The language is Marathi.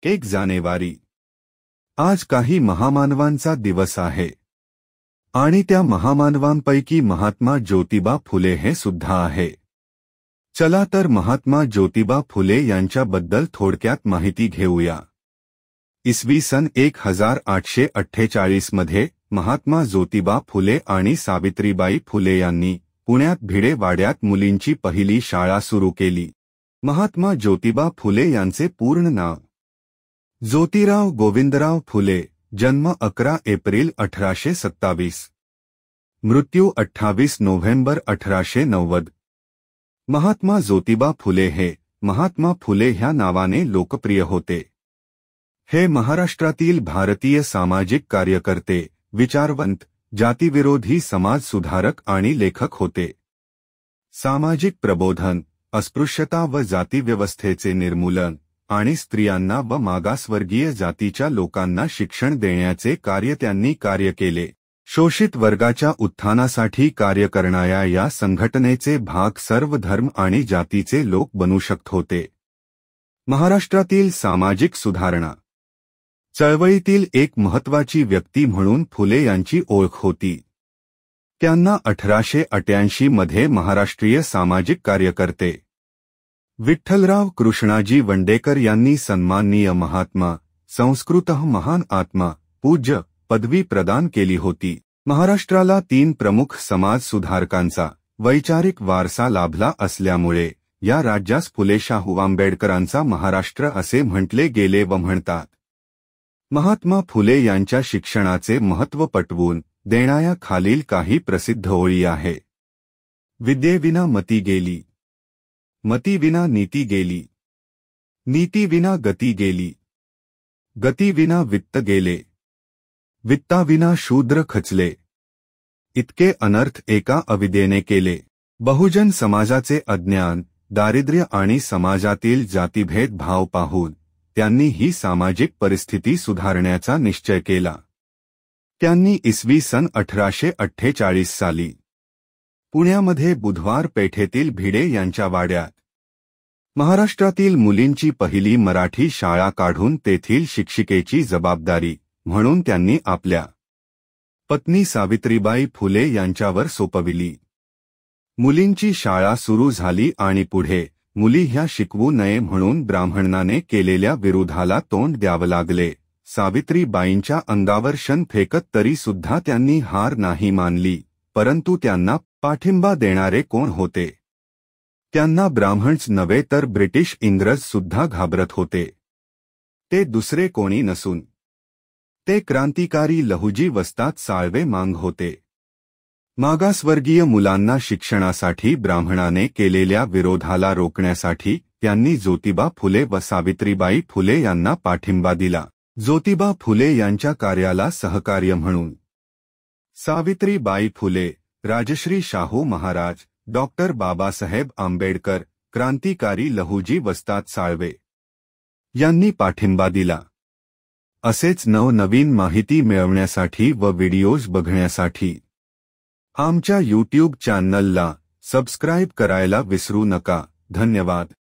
1 जानेवारी आज काही महामानवांचा दिवस आहे आणि त्या महामानवांपैकी महात्मा ज्योतिबा फुले हे सुद्धा आहे। चला तर महात्मा ज्योतिबा फुले यांच्याबद्दल थोडक्यात माहिती घेऊया। इसवी सन 1848 मध्ये महात्मा ज्योतिबा फुले आणि सावित्रीबाई फुले यांनी पुण्यात भिडे वाड्यात मुलींची पहिली शाळा सुरू केली। महात्मा ज्योतिबा फुले यांचे पूर्ण नाव ज्योतिराव गोविंदराव फुले, जन्म 11 एप्रिल 1827, मृत्यू 28 नोव्हेंबर 1890। महात्मा ज्योतिबा फुले हे महात्मा फुले ह्या नावाने लोकप्रिय होते। हे महाराष्ट्रातील भारतीय सामाजिक कार्यकर्ते, विचारवंत, जातीविरोधी समाज सुधारक आणि लेखक होते। सामाजिक प्रबोधन, अस्पृश्यता व जातीव्यवस्थेचे निर्मूलन आणि स्त्रियांना व मागासवर्गीय जातीच्या लोकांना शिक्षण देण्याचे कार्य त्यांनी केले। शोषित वर्गाच्या उत्थानासाठी कार्य करणाऱ्या या संघटनेचे भाग सर्व धर्म आणि जातीचे लोक बनू शकत होते। महाराष्ट्रातील सामाजिक सुधारणा चळवळीतील एक महत्त्वाची व्यक्ती म्हणून फुले यांची ओळख होती। त्यांना 1888 मध्ये महाराष्ट्रीय सामाजिक कार्यकर्ते विठ्ठलराव कृष्णाजी वंडेकर यांनी सन्माननीय महात्मा, संस्कृतः महान आत्मा, पूज्य पदवी प्रदान केली होती। महाराष्ट्राला 3 प्रमुख समाज सुधारकांचा वैचारिक वारसा लाभला असल्यामुळे या राज्यास फुले शाहू आंबेडकरांचा महाराष्ट्र असे म्हटले गेले व म्हणतात। महात्मा फुले यांच्या शिक्षणाचे महत्त्व पटवून देणाऱ्या खालील काही प्रसिद्ध ओळी आहे। विद्येविना मती गेली, मतीविना नीती गेली, नीतीविना गती गेली, गतीविना वित्त गेले, वित्ताविना शूद्र खचले, इतके अनर्थ एका अविद्येने केले। बहुजन समाजाचे अज्ञान, दारिद्र्य आणि समाजातील जातीभेद भाव पाहून त्यांनी ही सामाजिक परिस्थिती सुधारण्याचा निश्चय केला। त्यांनी इसवी सन 1848 साली पुण्यामध्ये बुधवार पेठेतील भिडे यांच्या वाड्यात महाराष्ट्रातील मुलींची पहिली मराठी शाळा काढून तेथील शिक्षिकेची जबाबदारी म्हणून त्यांनी आपल्या पत्नी सावित्रीबाई फुले यांच्यावर सोपविली। मुलींची शाळा सुरू झाली आणि पुढे मुली ह्या शिकवू नये म्हणून ब्राह्मणाने केलेल्या विरोधाला तोंड द्यावं लागले। सावित्रीबाईंच्या अंगावर शन फेकत तरी सुद्धा त्यांनी हार नाही मानली, परंतु त्यांना पाठिंबा देणारे कोण होते? त्यांना ब्राह्मणच नव्हे तर ब्रिटिश इंग्रज सुद्धा घाबरत होते। ते दुसरे कोणी नसून ते क्रांतिकारी लहुजी वस्ताद साळवे मांग होते। मागासवर्गीय मुलांना शिक्षणासाठी ब्राह्मणाने केलेल्या विरोधाला रोखण्यासाठी त्यांनी ज्योतिबा फुले व सावित्रीबाई फुले यांना पाठिंबा दिला। ज्योतिबा फुले यांच्या कार्याला सहकार्य म्हणून सावित्रीबाई फुले, राजश्री शाहू महाराज, डॉक्टर बाबासाहेब आंबेडकर, क्रांतिकारी लहुजी वस्ताद साळवे यांनी पाठिंबा दिला। असेच नवनवीन माहिती मिळवण्यासाठी व व्हिडिओज बघण्यासाठी आमच्या YouTube चॅनलला सबस्क्राईब करायला विसरू नका। धन्यवाद।